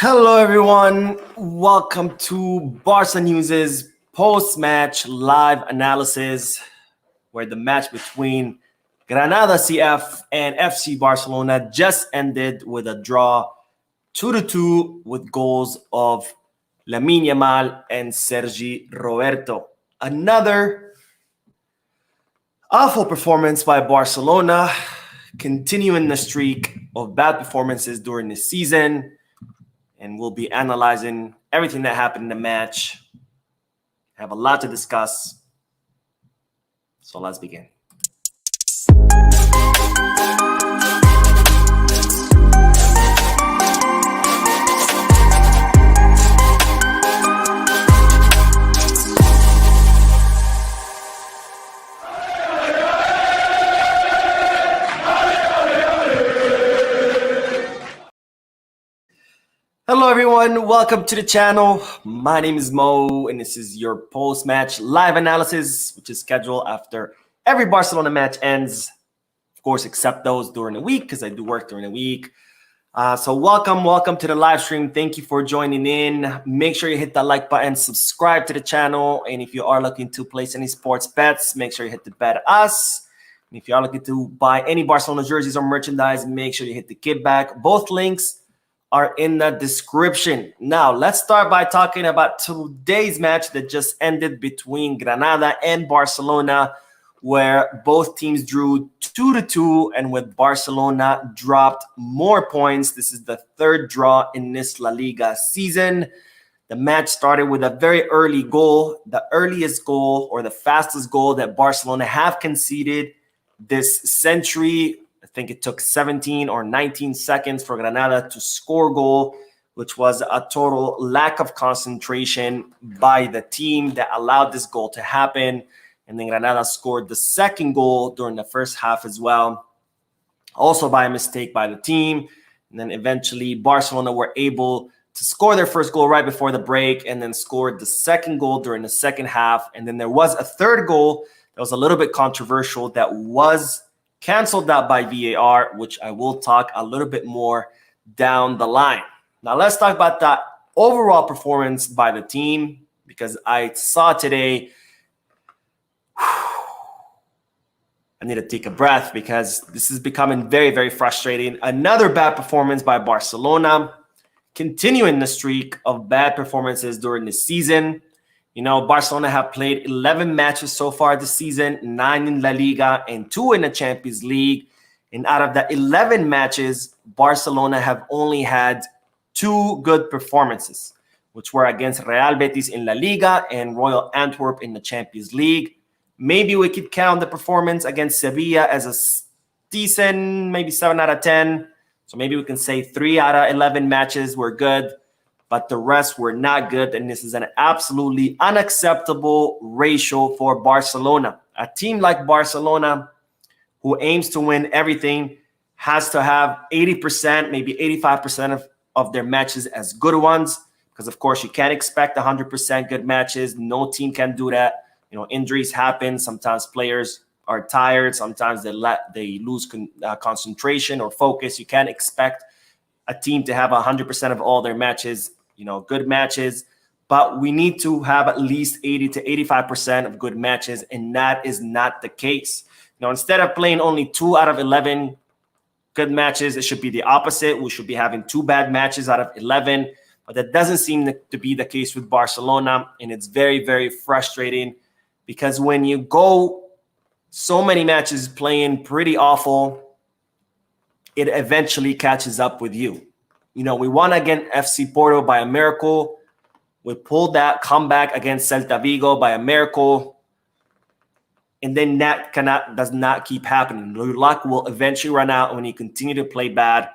Hello, everyone. Welcome to Barca News's post-match live analysis, where the match between Granada CF and FC Barcelona just ended with a draw 2-2 with goals of Lamine Yamal and Sergi Roberto. Another awful performance by Barcelona, continuing the streak of bad performances during the season. And we'll be analyzing everything that happened in the match. Have a lot to discuss. So let's begin. Hello, everyone. Welcome to the channel. My name is Mo, and this is your post-match live analysis, which is scheduled after every Barcelona match ends. Of course, except those during the week, because I do work during the week. So welcome to the live stream. Thank you for joining in. Make sure you hit that like button, subscribe to the channel. And if you are looking to place any sports bets, make sure you hit the bet us. And if you are looking to buy any Barcelona jerseys or merchandise, make sure you hit the kickback. Both links are in the description. Now, let's start by talking about today's match that just ended between Granada and Barcelona, where both teams drew 2-2, and with Barcelona dropped more points. This is the third draw in this La Liga season. The match started with a very early goal, the earliest goal or the fastest goal that Barcelona have conceded this century. I think it took 17 or 19 seconds for Granada to score a goal, which was a total lack of concentration by the team that allowed this goal to happen. And then Granada scored the second goal during the first half as well, also by a mistake by the team. And then eventually Barcelona were able to score their first goal right before the break and then scored the second goal during the second half. And then there was a third goal that was a little bit controversial that was canceled out by VAR, which I will talk a little bit more down the line. Now, let's talk about that overall performance by the team, because I saw today, I need to take a breath because this is becoming very, very frustrating. Another bad performance by Barcelona, continuing the streak of bad performances during the season. You know, Barcelona have played 11 matches so far this season, 9 in La Liga and 2 in the Champions League. And out of the 11 matches, Barcelona have only had 2 good performances, which were against Real Betis in La Liga and Royal Antwerp in the Champions League. Maybe we could count the performance against Sevilla as a decent, maybe 7 out of 10. So maybe we can say 3 out of 11 matches were good, but the rest were not good, and this is an absolutely unacceptable ratio for Barcelona. A team like Barcelona, who aims to win everything, has to have 80%, maybe 85% of their matches as good ones, because, of course, you can't expect 100% good matches. No team can do that. You know, injuries happen. Sometimes players are tired. Sometimes they lose concentration or focus. You can't expect a team to have 100% of all their matches, you know, good matches, but we need to have at least 80 to 85% of good matches, and that is not the case. You know, instead of playing only 2 out of 11 good matches, it should be the opposite. We should be having 2 bad matches out of 11, but that doesn't seem to be the case with Barcelona, and it's very, very frustrating because when you go so many matches playing pretty awful, it eventually catches up with you. You know, we won against FC Porto by a miracle. We pulled that comeback against Celta Vigo by a miracle. And then that does not keep happening. Your luck will eventually run out when you continue to play bad.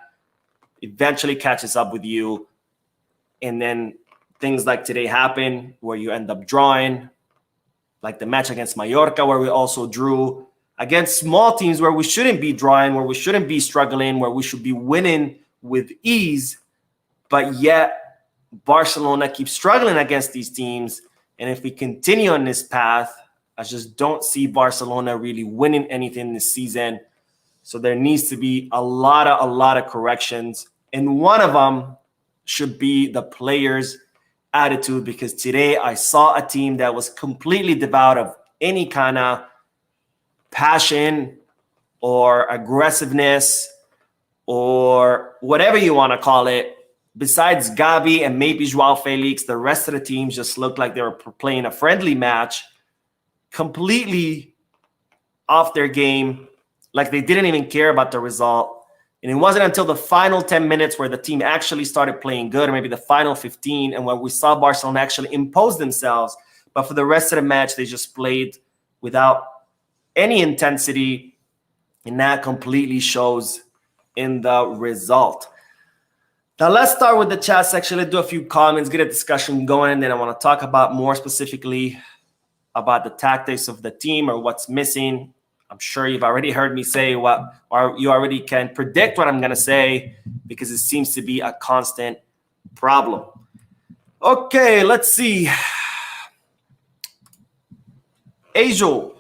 Eventually catches up with you. And then things like today happen where you end up drawing, like the match against Mallorca where we also drew, against small teams where we shouldn't be drawing, where we shouldn't be struggling, where we should be winning with ease, but yet Barcelona keeps struggling against these teams. And if we continue on this path, I just don't see Barcelona really winning anything this season. So there needs to be a lot of corrections. And one of them should be the players' attitude, because today I saw a team that was completely devoid of any kind of passion or aggressiveness or whatever you want to call it. Besides Gabi and maybe Joao Felix, the rest of the teams just looked like they were playing a friendly match, completely off their game, like they didn't even care about the result. And it wasn't until the final 10 minutes where the team actually started playing good, or maybe the final 15, and when we saw Barcelona actually impose themselves. But for the rest of the match, they just played without any intensity, and that completely shows in the result. Now, let's start with the chat section. Let's do a few comments, get a discussion going, and then I want to talk about more specifically about the tactics of the team or what's missing. I'm sure you've already heard me say what, or you already can predict what I'm going to say, because it seems to be a constant problem. Okay, let's see. Ajo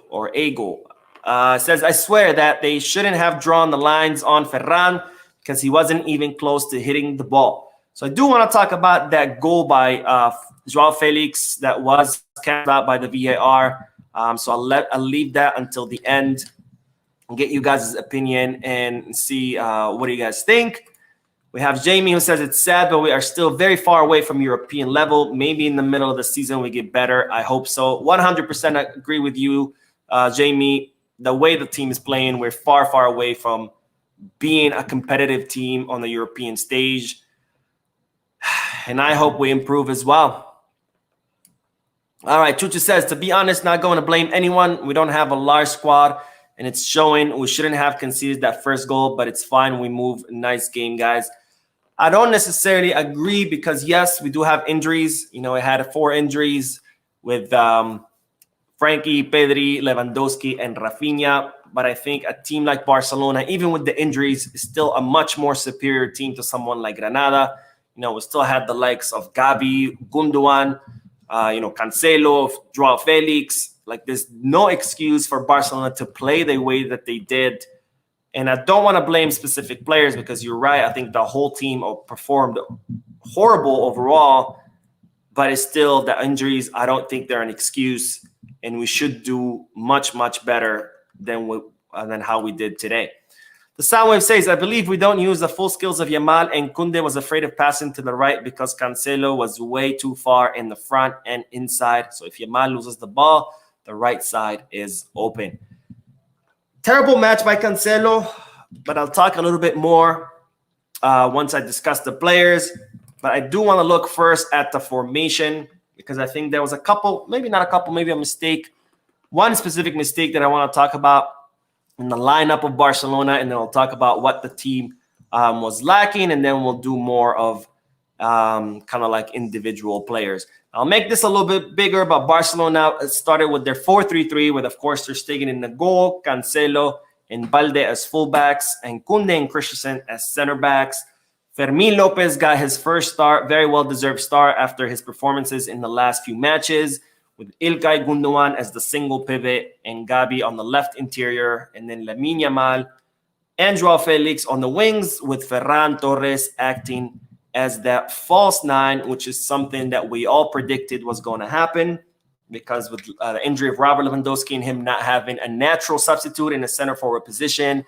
says, I swear that they shouldn't have drawn the lines on Ferran, because he wasn't even close to hitting the ball. So I do want to talk about that goal by Joao Felix that was canceled out by the VAR. So I'll leave that until the end and get you guys' opinion and see what do you guys think. We have Jamie who says it's sad, but we are still very far away from European level. Maybe in the middle of the season we get better. I hope so. 100% agree with you, Jamie. The way the team is playing, we're far, far away from being a competitive team on the European stage. And I hope we improve as well. All right, Chuchu says, to be honest, not going to blame anyone. We don't have a large squad, and it's showing. We shouldn't have conceded that first goal, but it's fine. We move. Nice game, guys. I don't necessarily agree, because, yes, we do have injuries. You know, it had 4 injuries with Frankie, Pedri, Lewandowski, and Rafinha. But I think a team like Barcelona, even with the injuries, is still a much more superior team to someone like Granada. You know, we still had the likes of Gabi, Gundogan, Cancelo, Joao Felix. Like, there's no excuse for Barcelona to play the way that they did. And I don't want to blame specific players, because you're right. I think the whole team performed horrible overall, but it's still the injuries. I don't think they're an excuse, and we should do much, much better than how we did today. The Soundwave says, I believe we don't use the full skills of Yamal, and Koundé was afraid of passing to the right because Cancelo was way too far in the front and inside. So if Yamal loses the ball, the right side is open. Terrible match by Cancelo, but I'll talk a little bit more once I discuss the players. But I do want to look first at the formation, because I think there was a couple, maybe not a couple, maybe a mistake. One specific mistake that I want to talk about in the lineup of Barcelona, and then I'll talk about what the team was lacking, and then we'll do more of kind of like individual players. I'll make this a little bit bigger, but Barcelona started with their 4-3-3 with, of course, Ter Stegen in the goal, Cancelo and Balde as fullbacks, and Koundé and Christensen as center backs. Fermín López got his first start, very well-deserved start after his performances in the last few matches, with Ilkay Gundogan as the single pivot and Gabi on the left interior, and then Lamine Yamal and Joao Felix on the wings, with Ferran Torres acting as that false 9, which is something that we all predicted was going to happen, because with the injury of Robert Lewandowski and him not having a natural substitute in the center forward position,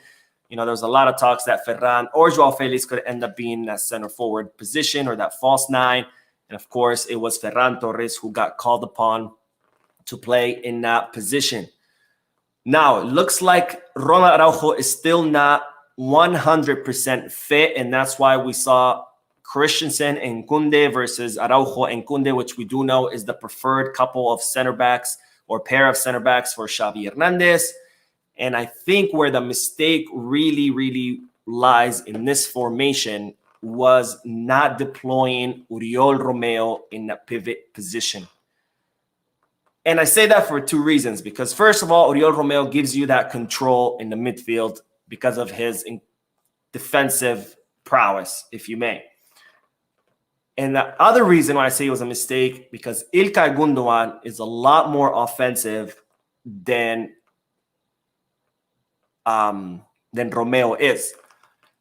you know, there's a lot of talks that Ferran or Joao Felix could end up being that center forward position or that false 9. And of course, it was Ferran Torres who got called upon to play in that position. Now, it looks like Ronald Araujo is still not 100% fit, and that's why we saw Christensen and Koundé versus Araujo and Koundé, which we do know is the preferred couple of center backs or pair of center backs for Xavi Hernandez. And I think where the mistake really, really lies in this formation was not deploying Oriol Romeo in that pivot position. And I say that for 2 reasons, because first of all, Oriol Romeo gives you that control in the midfield because of his defensive prowess, if you may. And the other reason why I say it was a mistake, because Ilkay Gundogan is a lot more offensive than Romeo is.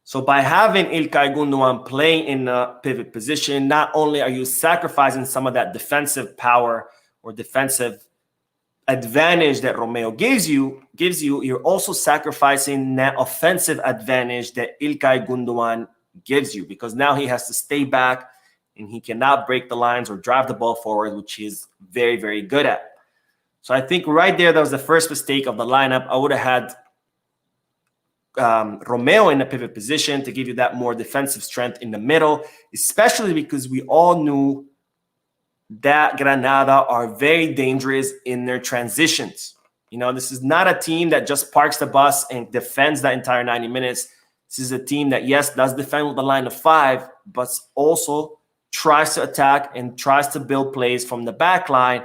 So by having İlkay Gundogan playing in a pivot position, not only are you sacrificing some of that defensive power or defensive advantage that Romeo gives you, you're also sacrificing that offensive advantage that İlkay Gundogan gives you, because now he has to stay back and he cannot break the lines or drive the ball forward, which he's very, very good at. So I think right there, that was the first mistake of the lineup. I would have had Romeo in the pivot position to give you that more defensive strength in the middle, especially because we all knew that Granada are very dangerous in their transitions. You know, this is not a team that just parks the bus and defends that entire 90 minutes. This is a team that, yes, does defend with the line of 5, but also tries to attack and tries to build plays from the back line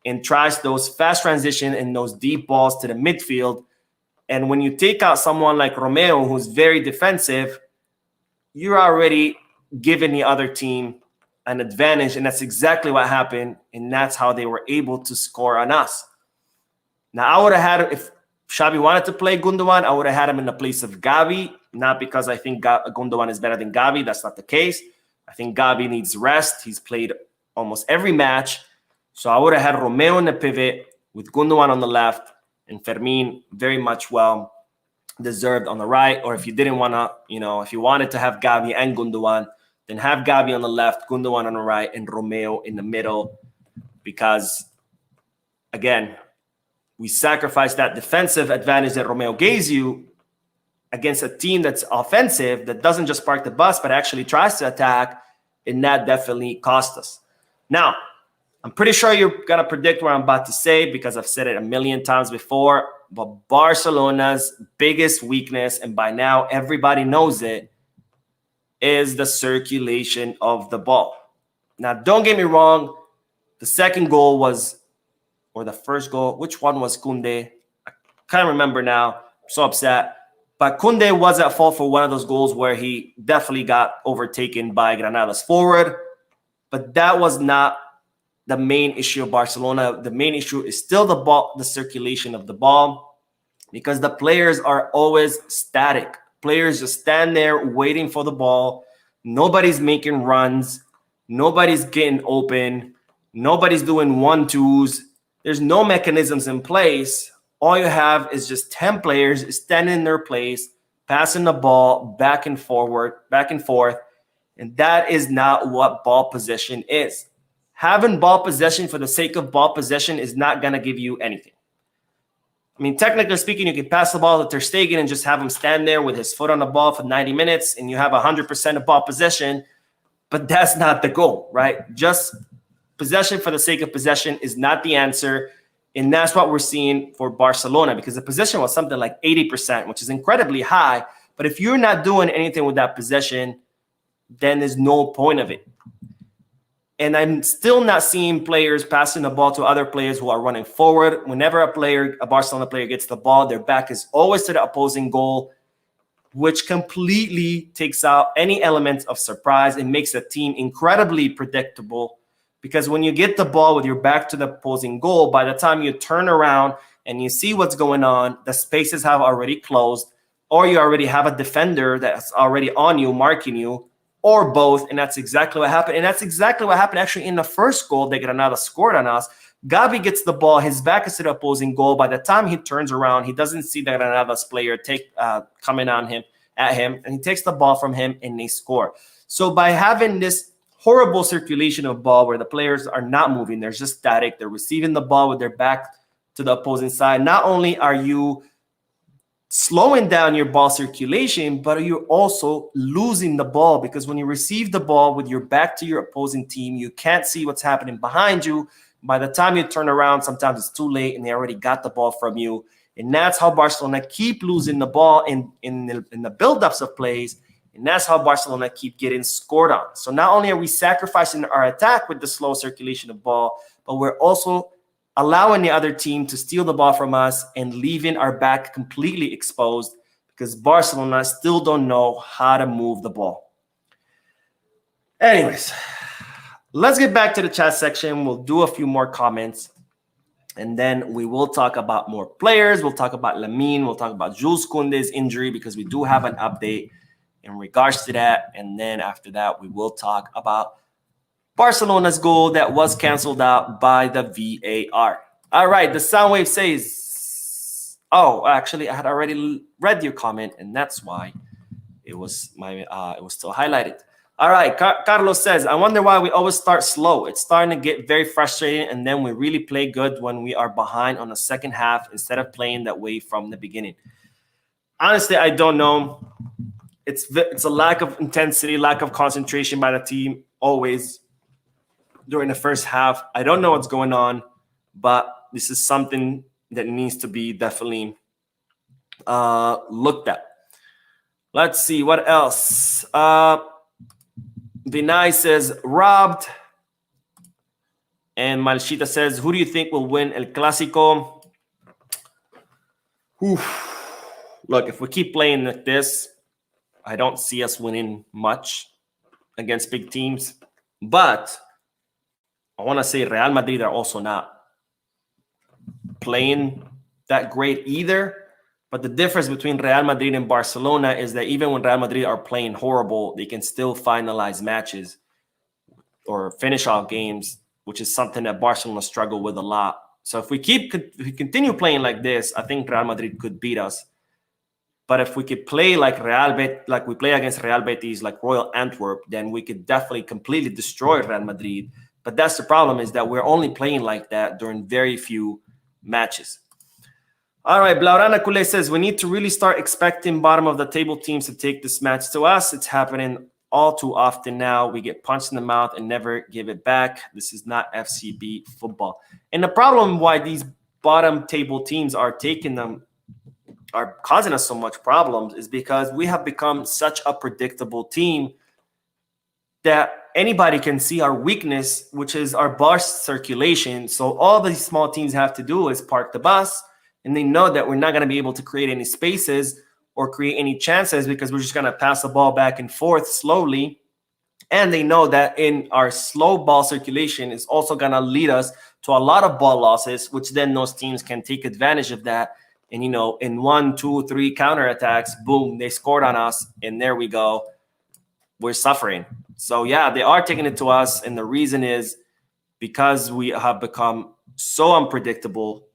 and tries those fast transition and those deep balls to the midfield. And when you take out someone like Romeo, who's very defensive, you're already giving the other team an advantage, and that's exactly what happened, and that's how they were able to score on us. Now, I would have had, if Xavi wanted to play Gundogan, I would have had him in the place of Gavi, not because I think Gundogan is better than Gavi. That's not the case. I think Gavi needs rest. He's played almost every match. So I would have had Romeo in the pivot with Gundogan on the left and Fermin very much well deserved on the right. Or if you didn't want to, you know, if you wanted to have Gavi and Gundogan, then have Gavi on the left, Gundogan on the right, and Romeo in the middle. Because, again, we sacrificed that defensive advantage that Romeo gives you against a team that's offensive, that doesn't just park the bus, but actually tries to attack, and that definitely cost us. Now, I'm pretty sure you're going to predict what I'm about to say because I've said it a million times before, but Barcelona's biggest weakness, and by now everybody knows it, is the circulation of the ball. Now, don't get me wrong. The second goal was, or the first goal, which one was Koundé? I can't remember now. I'm so upset. But Koundé was at fault for one of those goals where he definitely got overtaken by Granada's forward. But that was not the main issue of Barcelona. The main issue is still the ball, the circulation of the ball, because the players are always static. Players just stand there waiting for the ball. Nobody's making runs. Nobody's getting open. Nobody's doing 1-2s. There's no mechanisms in place. All you have is just 10 players standing in their place, passing the ball back and forward, back and forth. And that is not what ball possession is. Having ball possession for the sake of ball possession is not going to give you anything. I mean, technically speaking, you can pass the ball to Ter Stegen and just have him stand there with his foot on the ball for 90 minutes and you have 100% of ball possession, but that's not the goal, right? Just possession for the sake of possession is not the answer, and that's what we're seeing for Barcelona, because the possession was something like 80%, which is incredibly high, but if you're not doing anything with that possession, then there's no point of it. And I'm still not seeing players passing the ball to other players who are running forward. Whenever a Barcelona player gets the ball, their back is always to the opposing goal, which completely takes out any element of surprise and makes the team incredibly predictable. Because when you get the ball with your back to the opposing goal, by the time you turn around and you see what's going on, the spaces have already closed, or you already have a defender that's already on you, marking you, or both, and that's exactly what happened. And that's exactly what happened actually in the first goal that Granada scored on us. Gavi gets the ball, his back is to the opposing goal. By the time he turns around, he doesn't see the Granada's player coming at him, and he takes the ball from him, and they score. So by having this horrible circulation of ball where the players are not moving, they're just static, they're receiving the ball with their back to the opposing side, not only are you slowing down your ball circulation, but you're also losing the ball, because when you receive the ball with your back to your opposing team, you can't see what's happening behind you. By the time you turn around, sometimes it's too late and they already got the ball from you. And that's how Barcelona keep losing the ball in the buildups of plays. And that's how Barcelona keep getting scored on. So not only are we sacrificing our attack with the slow circulation of ball, but we're also allowing the other team to steal the ball from us and leaving our back completely exposed, because Barcelona still don't know how to move the ball. Anyways, let's get back to the chat section. We'll do a few more comments, and then we will talk about more players. We'll talk about Lamine. We'll talk about Jules Koundé's injury, because we do have an update. in regards to that. And then after that, we will talk about Barcelona's goal that was canceled out by the VAR. All right, the Soundwave says, oh, actually, I had already read your comment, and that's why it was still highlighted. All right, Carlos says, I wonder why we always start slow. It's starting to get very frustrating, and then we really play good when we are behind on the second half instead of playing that way from the beginning. Honestly, I don't know. It's a lack of intensity, lack of concentration by the team always during the first half. I don't know what's going on, but this is something that needs to be definitely looked at. Let's see, what else? Vinay says, robbed. And Malshita says, who do you think will win El Clásico? Look, if we keep playing like this, I don't see us winning much against big teams. But I want to say Real Madrid are also not playing that great either. But the difference between Real Madrid and Barcelona is that even when Real Madrid are playing horrible, they can still finalize matches or finish off games, which is something that Barcelona struggle with a lot. So if we continue playing like this, I think Real Madrid could beat us. But if we could play like we play against Real Betis, like Royal Antwerp, then we could definitely completely destroy Real Madrid. But that's the problem, is that we're only playing like that during very few matches. All right, Blaurana Kule says, we need to really start expecting bottom of the table teams to take this match to us. It's happening all too often now. We get punched in the mouth and never give it back. This is not FCB football. And the problem why these bottom table teams are causing us so much problems is because we have become such a predictable team that anybody can see our weakness, which is our bus circulation. So all these small teams have to do is park the bus, and they know that we're not going to be able to create any spaces or create any chances because we're just going to pass the ball back and forth slowly. And they know that in our slow ball circulation is also going to lead us to a lot of ball losses, which then those teams can take advantage of that. And, in 1, 2, 3 counterattacks, boom, they scored on us. And there we go. We're suffering. So, yeah, they are taking it to us. And the reason is because we have become so predictable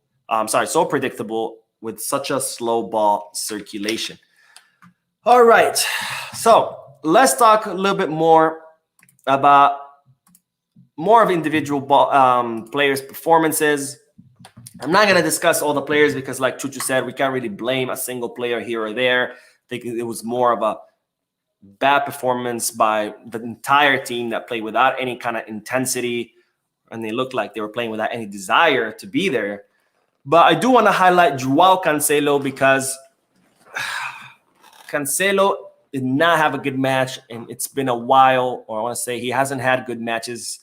with such a slow ball circulation. All right. So let's talk a little bit more about more of individual players' performances. I'm not going to discuss all the players because, like Chuchu said, we can't really blame a single player here or there. I think it was more of a bad performance by the entire team that played without any kind of intensity, and they looked like they were playing without any desire to be there. But I do want to highlight Joao Cancelo because Cancelo did not have a good match, and it's been a while, or I want to say he hasn't had good matches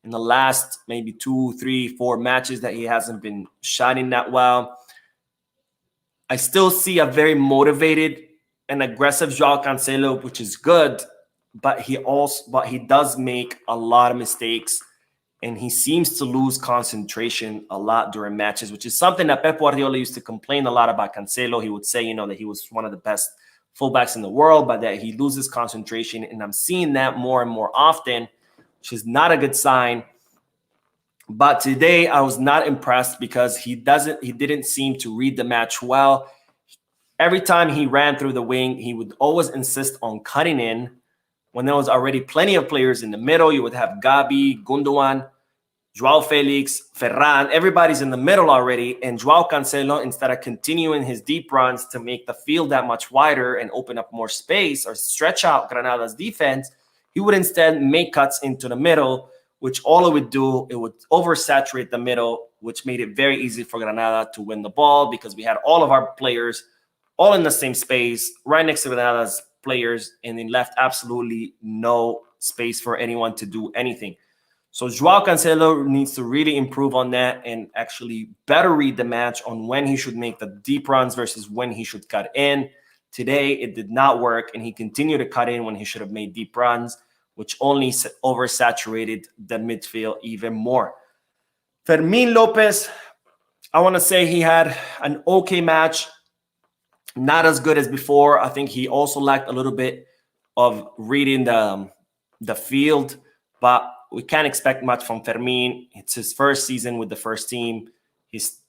in the last maybe 2, 3, 4 matches that he hasn't been shining that well. I still see a very motivated and aggressive Joao Cancelo, which is good, but he does make a lot of mistakes, and he seems to lose concentration a lot during matches, which is something that Pep Guardiola used to complain a lot about Cancelo. He would say, that he was one of the best fullbacks in the world, but that he loses concentration, and I'm seeing that more and more often, which is not a good sign. But today I was not impressed because he didn't seem to read the match well. Every time he ran through the wing, he would always insist on cutting in when there was already plenty of players in the middle. You would have Gabi, Gundogan, Joao Felix, Ferran. Everybody's in the middle already. And Joao Cancelo, instead of continuing his deep runs to make the field that much wider and open up more space or stretch out Granada's defense, he would instead make cuts into the middle, which all it would do, it would oversaturate the middle, which made it very easy for Granada to win the ball because we had all of our players all in the same space, right next to Granada's players, and they left absolutely no space for anyone to do anything. So Joao Cancelo needs to really improve on that and actually better read the match on when he should make the deep runs versus when he should cut in. Today, it did not work, and he continued to cut in when he should have made deep runs, which only oversaturated the midfield even more. Fermin Lopez, I want to say he had an okay match. Not as good as before. I think he also lacked a little bit of reading the field, but we can't expect much from Fermin. It's his first season with the first team. He's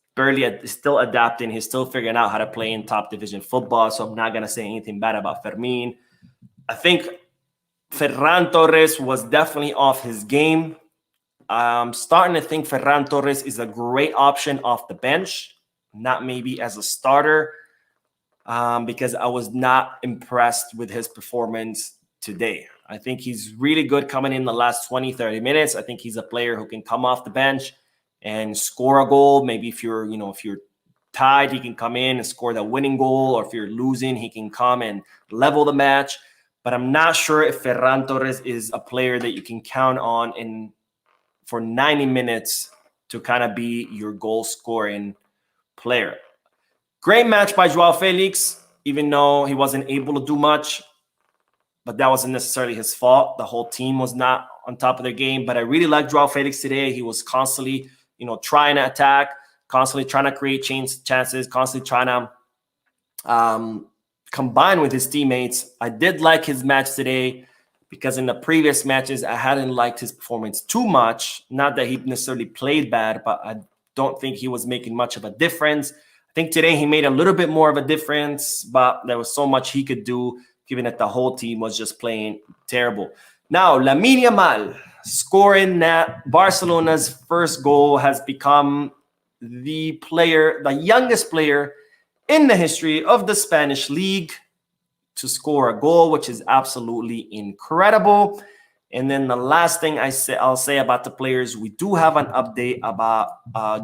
still adapting. He's still figuring out how to play in top division football. So I'm not going to say anything bad about Fermin. I think Ferran Torres was definitely off his game. I'm starting to think Ferran Torres is a great option off the bench, not maybe as a starter, because I was not impressed with his performance today. I think he's really good coming in the last 20, 30 minutes. I think he's a player who can come off the bench and score a goal. Maybe if you're tied, he can come in and score the winning goal, or if you're losing, he can come and level the match. But I'm not sure if Ferran Torres is a player that you can count on for 90 minutes to kind of be your goal scoring player. Great match by Joao Felix, even though he wasn't able to do much, but that wasn't necessarily his fault. The whole team was not on top of their game, but I really liked Joao Felix today. He was constantly, trying to attack, constantly trying to create chances, constantly trying to combine with his teammates. I did like his match today because in the previous matches, I hadn't liked his performance too much. Not that he necessarily played bad, but I don't think he was making much of a difference. I think today he made a little bit more of a difference, but there was so much he could do, given that the whole team was just playing terrible. Now, Lamine Yamal scoring that Barcelona's first goal, has become the youngest player in the history of the Spanish league to score a goal, which is absolutely incredible. And then the last thing I'll say about the players, we do have an update about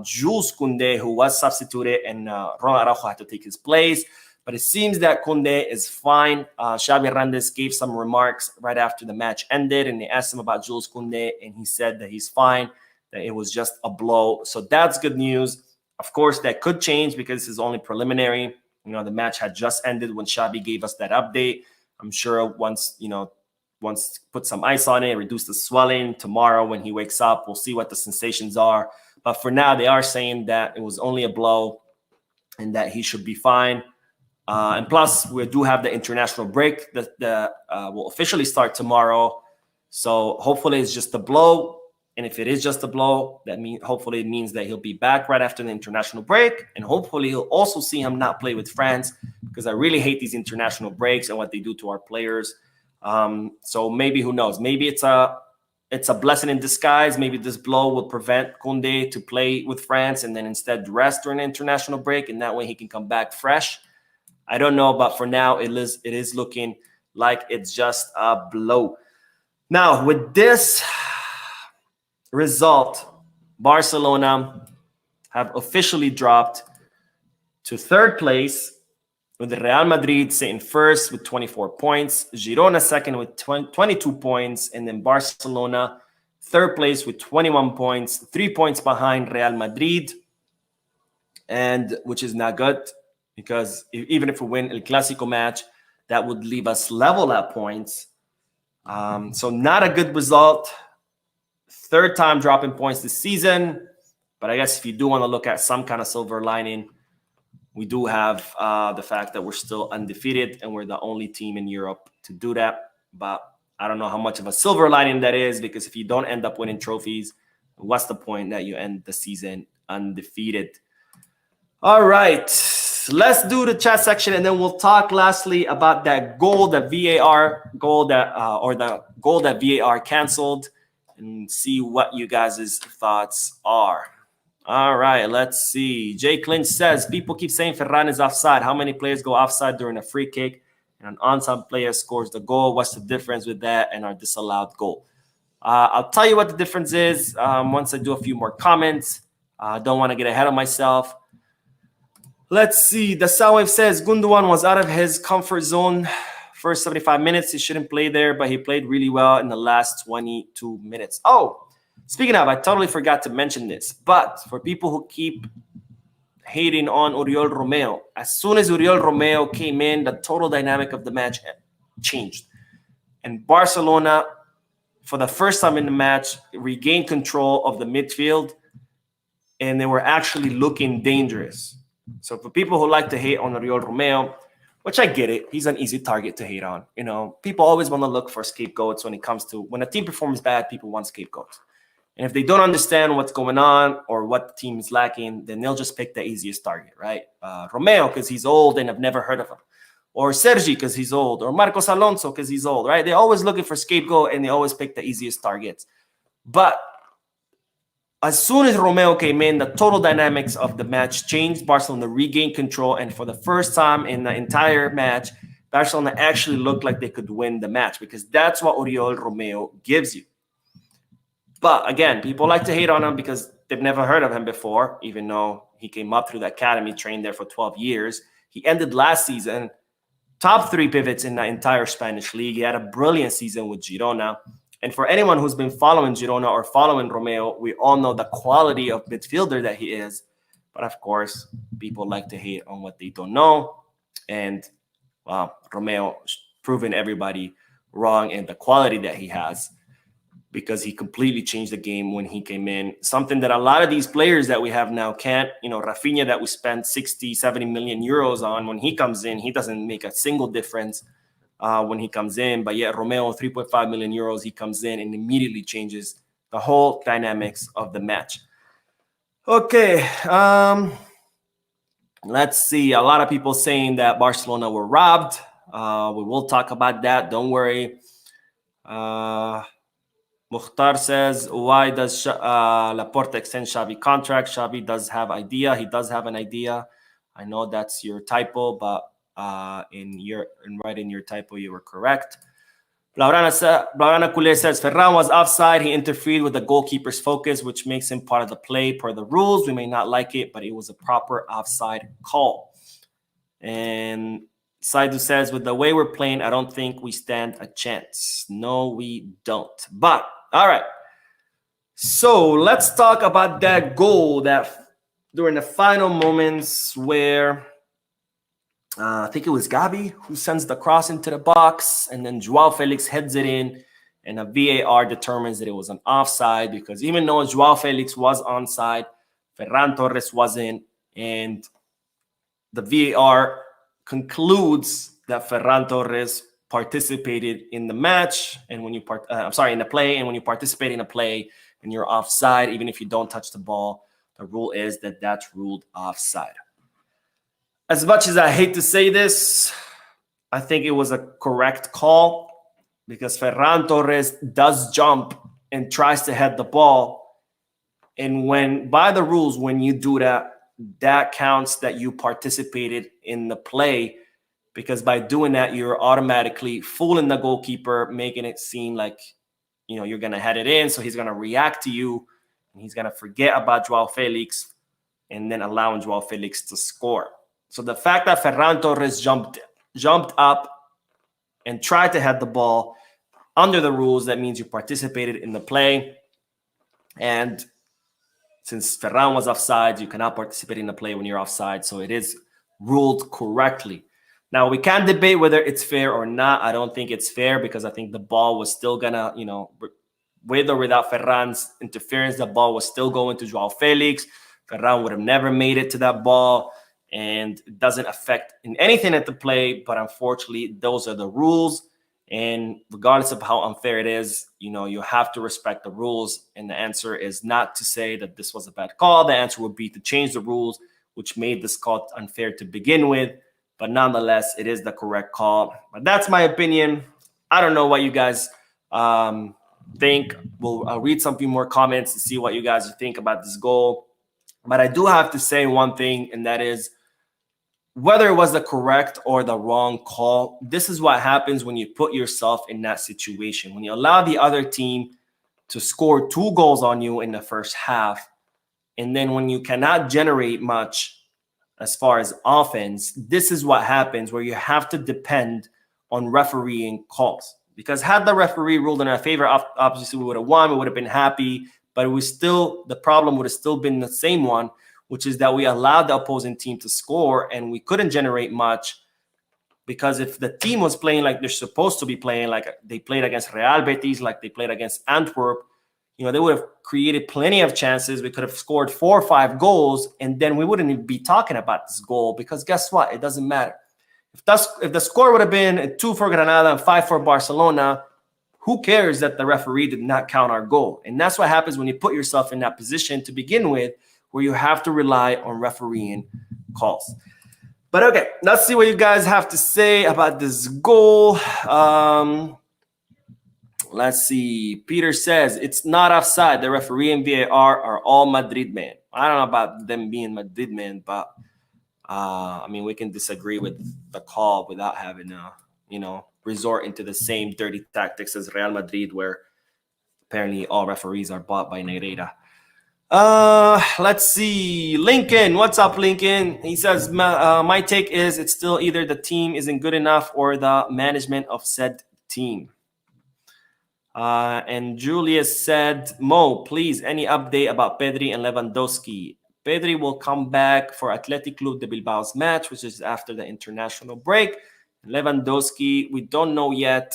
Jules Koundé, who was substituted, and Ronald Araujo had to take his place. But it seems that Koundé is fine. Xavi Hernandez gave some remarks right after the match ended, and they asked him about Jules Koundé, and he said that he's fine, that it was just a blow. So that's good news. Of course, that could change because this is only preliminary. The match had just ended when Xavi gave us that update. I'm sure once put some ice on it, reduce the swelling. Tomorrow when he wakes up, we'll see what the sensations are. But for now, they are saying that it was only a blow and that he should be fine. And plus, we do have the international break that will officially start tomorrow. So hopefully it's just a blow. And if it is just a blow, hopefully it means that he'll be back right after the international break. And hopefully he'll also see him not play with France, because I really hate these international breaks and what they do to our players. So maybe, who knows? Maybe it's a blessing in disguise. Maybe this blow will prevent Koundé to play with France and then instead rest during the international break. And that way he can come back fresh. I don't know, but for now, it is looking like it's just a blow. Now, with this result, Barcelona have officially dropped to third place, with Real Madrid sitting first with 24 points, Girona second with 22 points, and then Barcelona third place with 21 points, 3 points behind Real Madrid, and which is not good, because even if we win El Clásico match, that would leave us level at points. So not a good result. Third time dropping points this season. But I guess if you do want to look at some kind of silver lining, we do have the fact that we're still undefeated and we're the only team in Europe to do that. But I don't know how much of a silver lining that is, because if you don't end up winning trophies, what's the point that you end the season undefeated? All right, let's do the chat section, and then we'll talk lastly about that goal, the VAR goal the goal that VAR canceled, and see what you guys' thoughts are. All right, let's see. Jay Clinch says, people keep saying Ferran is offside. How many players go offside during a free kick and an onside player scores the goal? What's the difference with that and our disallowed goal? I'll tell you what the difference is once I do a few more comments. I don't want to get ahead of myself. Let's see. The Soundwave says Gundogan was out of his comfort zone first 75 minutes. He shouldn't play there, but he played really well in the last 22 minutes. Oh, speaking of, I totally forgot to mention this, but for people who keep hating on Oriol Romeo, as soon as Oriol Romeo came in, the total dynamic of the match changed. And Barcelona, for the first time in the match, regained control of the midfield, and they were actually looking dangerous. So for people who like to hate on Oriol Romeo, which I get it. He's an easy target to hate on. You know, people always want to look for scapegoats when it comes to when a team performs bad, people want scapegoats. And if they don't understand what's going on or what the team is lacking, then they'll just pick the easiest target, right? Romeo, because he's old and I've never heard of him. Or Sergi, because he's old. Or Marcos Alonso, because he's old, right? They're always looking for scapegoat and they always pick the easiest targets. But as soon as Romeo came in, the total dynamics of the match changed. Barcelona regained control. And for the first time in the entire match, Barcelona actually looked like they could win the match because that's what Oriol Romeo gives you. But again, people like to hate on him because they've never heard of him before, even though he came up through the academy, trained there for 12 years. He ended last season top 3 pivots in the entire Spanish league. He had a brilliant season with Girona. And for anyone who's been following Girona or following Romeo, we all know the quality of midfielder that he is. But of course, people like to hate on what they don't know. And Romeo proven everybody wrong in the quality that he has, because he completely changed the game when he came in. Something that a lot of these players that we have now can't. You know, Rafinha that we spent 60, 70 million euros on, when he comes in, he doesn't make a single difference when he comes in. But yet Romeo, 3.5 million euros, he comes in and immediately changes the whole dynamics of the match. Okay, let's see. A lot of people saying that Barcelona were robbed. We will talk about that. Don't worry. Mukhtar says, why does Laporta extend Xavi contract? Xavi does have idea. He does have an idea. I know that's your typo, but in writing your typo, you were correct. Blaugrana Coulier says, Ferran was offside. He interfered with the goalkeeper's focus, which makes him part of the play per the rules. We may not like it, but it was a proper offside call. And Saidu says, with the way we're playing, I don't think we stand a chance. No, we don't. But, all right. So let's talk about that goal that during the final moments where I think it was Gabi who sends the cross into the box, and then Joao Felix heads it in, and a VAR determines that it was an offside, because even though Joao Felix was onside, Ferran Torres wasn't, and the VAR concludes that Ferran Torres participated in the match, and when you in the play, and when you participate in a play and you're offside, even if you don't touch the ball, the rule is that that's ruled offside. As much as I hate to say this, I think it was a correct call, because Ferran Torres does jump and tries to head the ball, and when by the rules, when you do that, that counts that you participated in the play, because by doing that, you're automatically fooling the goalkeeper, making it seem like, you know, you're going to head it in. So he's going to react to you, and he's going to forget about Joao Felix, and then allowing Joao Felix to score. So the fact that Ferran Torres jumped up and tried to head the ball under the rules, that means you participated in the play. And since Ferran was offside, you cannot participate in the play when you're offside. So it is ruled correctly. Now, we can debate whether it's fair or not. I don't think it's fair, because I think the ball was still going to, you know, with or without Ferran's interference, the ball was still going to Joao Felix. Ferran would have never made it to that ball, and it doesn't affect in anything at the play. But unfortunately, those are the rules. And regardless of how unfair it is, you know, you have to respect the rules. And the answer is not to say that this was a bad call. The answer would be to change the rules, which made this call unfair to begin with. But nonetheless, it is the correct call. But that's my opinion. I don't know what you guys think. I'll read some few more comments to see what you guys think about this goal. But I do have to say one thing, and that is, whether it was the correct or the wrong call, this is what happens when you put yourself in that situation. When you allow the other team to score 2 goals on you in the first half, and then when you cannot generate much as far as offense, this is what happens, where you have to depend on refereeing calls. Because had the referee ruled in our favor, obviously we would have won, we would have been happy, but the problem would have still been the same one, which is that we allowed the opposing team to score and we couldn't generate much. Because if the team was playing like they're supposed to be playing, like they played against Real Betis, like they played against Antwerp, you know, they would have created plenty of chances. We could have scored 4 or 5 goals, and then we wouldn't even be talking about this goal, because guess what? It doesn't matter. If the score would have been 2 for Granada and 5 for Barcelona, who cares that the referee did not count our goal? And that's what happens when you put yourself in that position to begin with, where you have to rely on refereeing calls. But okay, let's see what you guys have to say about this goal. Let's see. Peter says, it's not offside. The referee and VAR are all Madrid men. I don't know about them being Madrid men, but I mean, we can disagree with the call without having to, resort into the same dirty tactics as Real Madrid, where apparently all referees are bought by Nereida. Let's see. Lincoln, what's up, Lincoln? He says, my take is it's still either the team isn't good enough or the management of said team. And Julius said, Mo, please, any update about Pedri and Lewandowski? Pedri will come back for Athletic Club de Bilbao's match, which is after the international break. Lewandowski, we don't know yet.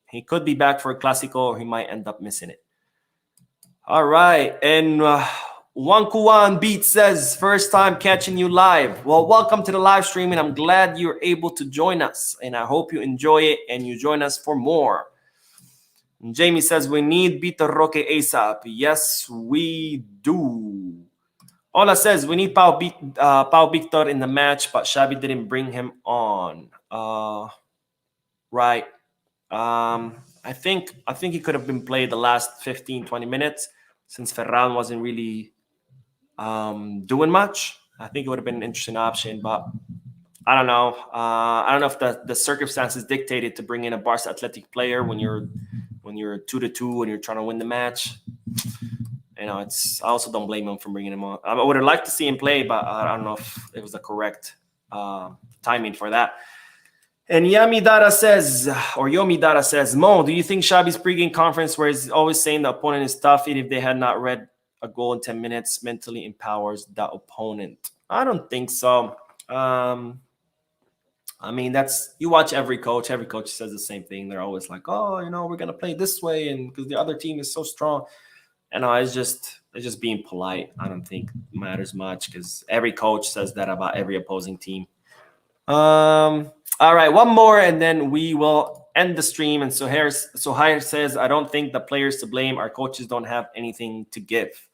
He could be back for a Clásico, or he might end up missing it. All right. And Wankuwan Beat says, first time catching you live. Well, welcome to the live stream, and I'm glad you're able to join us. And I hope you enjoy it and you join us for more. And Jamie says, we need Vitor Roque ASAP. Yes, we do. Ola says, we need Pau Victor in the match, but Xavi didn't bring him on. Right. I think he could have been played the last 15, 20 minutes since Ferran wasn't really doing much. I think it would have been an interesting option, but I don't know. I don't know if the circumstances dictated to bring in a Barca Athletic player when you're 2-2 and you're trying to win the match. I also don't blame him for bringing him on. I would have liked to see him play, but I don't know if it was the correct timing for that. And Yomi Dara says, Mo, do you think Xavi's pregame conference, where he's always saying the opponent is tough, even if they had not read a goal in 10 minutes, mentally empowers the opponent? I don't think so. I mean, you watch every coach says the same thing. They're always like, oh, we're going to play this way, and because the other team is so strong. And it's just being polite. I don't think it matters much, because every coach says that about every opposing team. All right, one more, and then we will end the stream. And so Hire says, I don't think the players to blame. Our coaches don't have anything to give.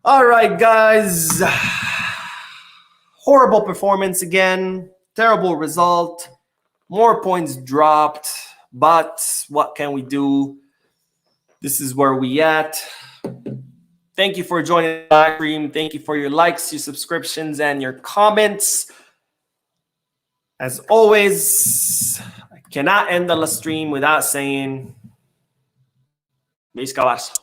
All right, guys. Horrible performance again. Terrible result. More points dropped. But what can we do? This is where we at. Thank you for joining the live stream. Thank you for your likes, your subscriptions, and your comments. As always, I cannot end the stream without saying, Visca Barça.